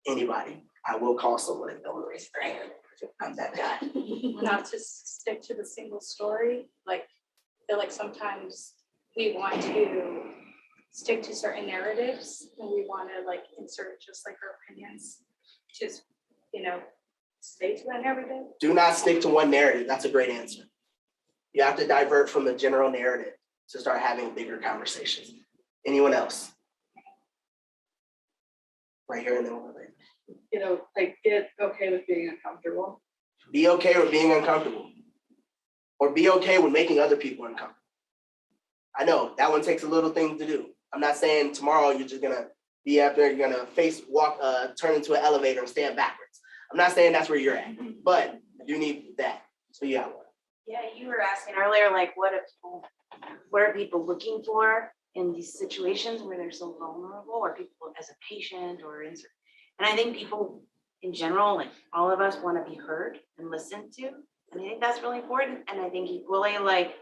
Anybody? I will call someone and don't raise their hand. I'm that guy. not to stick to the single story. Like, I feel like sometimes we want to stick to certain narratives, and we want to like insert just like our opinions, just, you know, stay to that narrative. Do not stick to one narrative. That's a great answer. You have to divert from the general narrative to start having bigger conversations. Anyone else? Right here in the over there. You know, like get okay with being uncomfortable. Be okay with being uncomfortable. Or be okay with making other people uncomfortable. I know that one takes a little thing to do. I'm not saying tomorrow you're just gonna be up there, you're gonna turn into an elevator and stand backwards. I'm not saying that's where you're at, but you need that. So you got one. Yeah, you were asking earlier, like what are people looking for in these situations where they're so vulnerable, or people as a patient and I think people in general, like all of us, want to be heard and listened to. And I think that's really important. And I think equally like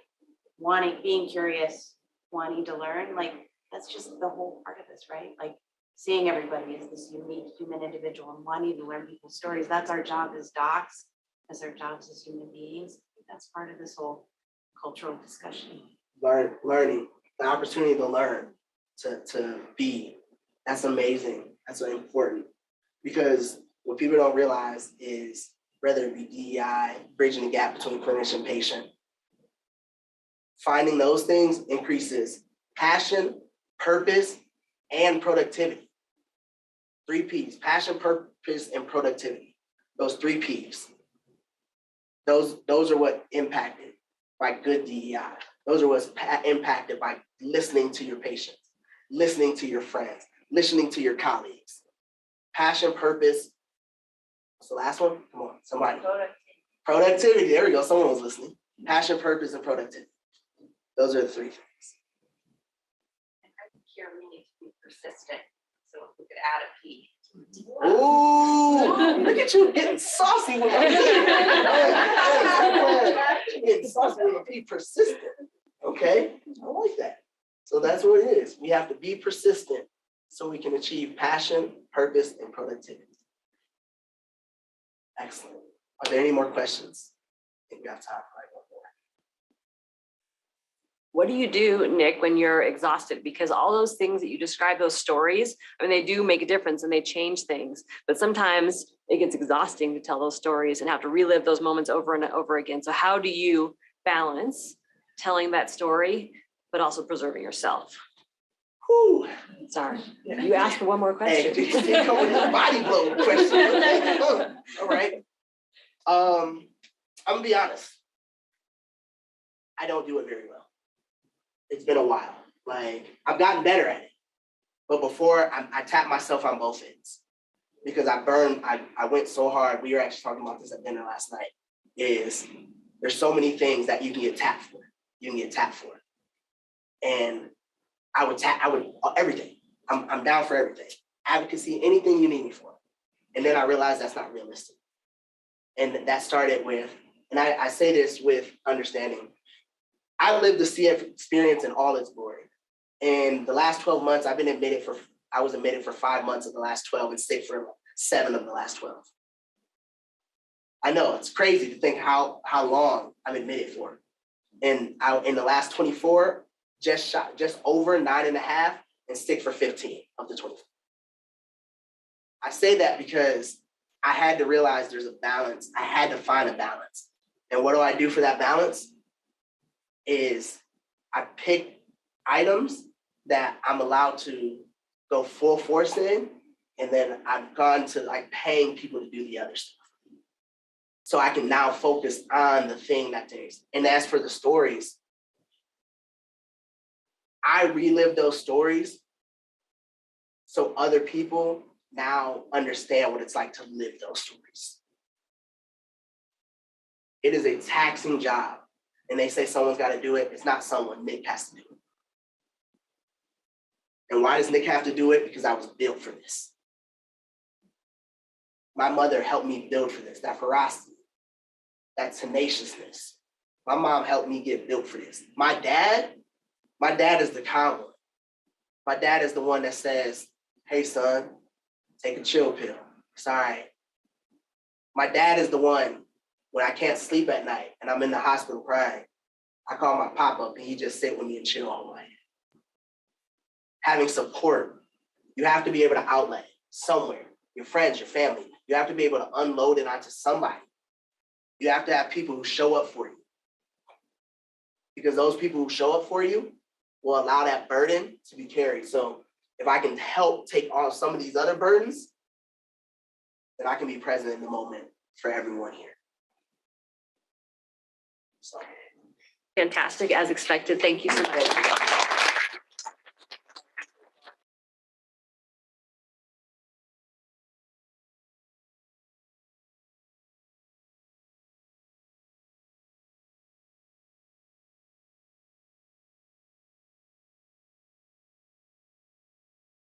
being curious, wanting to learn, like that's just the whole part of this, right? Like seeing everybody as this unique human individual and wanting to learn people's stories. That's our job as docs, as our jobs as human beings. That's part of this whole cultural discussion. Learning. the opportunity to learn, to be. That's amazing. That's so important. Because what people don't realize is, whether it be DEI, bridging the gap between clinician and patient, finding those things increases passion, purpose, and productivity. 3 P's: passion, purpose, and productivity. Those 3 P's. Those are what impacted by good DEI. Those are what's impacted by listening to your patients, listening to your friends, listening to your colleagues. Passion, purpose. What's the last one? Come on, somebody. Productivity. There we go. Someone was listening. Passion, purpose, and productivity. Those are the 3 things. And I think here we need to be persistent. So if we could add a P. Ooh, look at you getting saucy with a P. Getting saucy with a P, persistent. Okay, I like that. So that's what it is. We have to be persistent so we can achieve passion, purpose, and productivity. Excellent. Are there any more questions? I think we have time for one more. What do you do, Nick, when you're exhausted? Because all those things that you describe, those stories, I mean, they do make a difference and they change things. But sometimes it gets exhausting to tell those stories and have to relive those moments over and over again. So how do you balance telling that story, but also preserving yourself? Whew. Sorry, you asked for one more Hey, question. you come with a body blow question. Okay. All right. I'm gonna be honest. I don't do it very well. It's been a while. Like, I've gotten better at it. But before, I tapped myself on both ends because I went so hard. We were actually talking about this at dinner last night. There's so many things that you can get tapped for. And I would everything. I'm down for everything. Advocacy, anything you need me for. And then I realized that's not realistic. And that started with, and I say this with understanding, I lived the CF experience in all its glory. In the last 12 months, I was admitted for 5 months of the last 12 and sick for 7 of the last 12. I know, it's crazy to think how long I'm admitted for. And in the last 24, just over 9.5 and sick for 15 of the 24. I say that because I had to realize there's a balance. I had to find a balance. And what do I do for that balance? Is I pick items that I'm allowed to go full force in, and then I've gone to like paying people to do the other stuff. So I can now focus on the thing that takes. And as for the stories, I relive those stories so other people now understand what it's like to live those stories. It is a taxing job. And they say someone's got to do it. It's not someone. Nick has to do it. And why does Nick have to do it? Because I was built for this. My mother helped me build for this, that ferocity, that tenaciousness. My mom helped me get built for this. My dad is the calm one. My dad is the one that says, hey, son, take a chill pill. It's all right. My dad is the one, when I can't sleep at night and I'm in the hospital crying, I call my pop-up and he just sit with me and chill all night. Having support, you have to be able to outlet it somewhere. Your friends, your family, you have to be able to unload it onto somebody. You have to have people who show up for you. Because those people who show up for you will allow that burden to be carried. So if I can help take on some of these other burdens, then I can be present in the moment for everyone here. So. Fantastic, as expected. Thank you so much.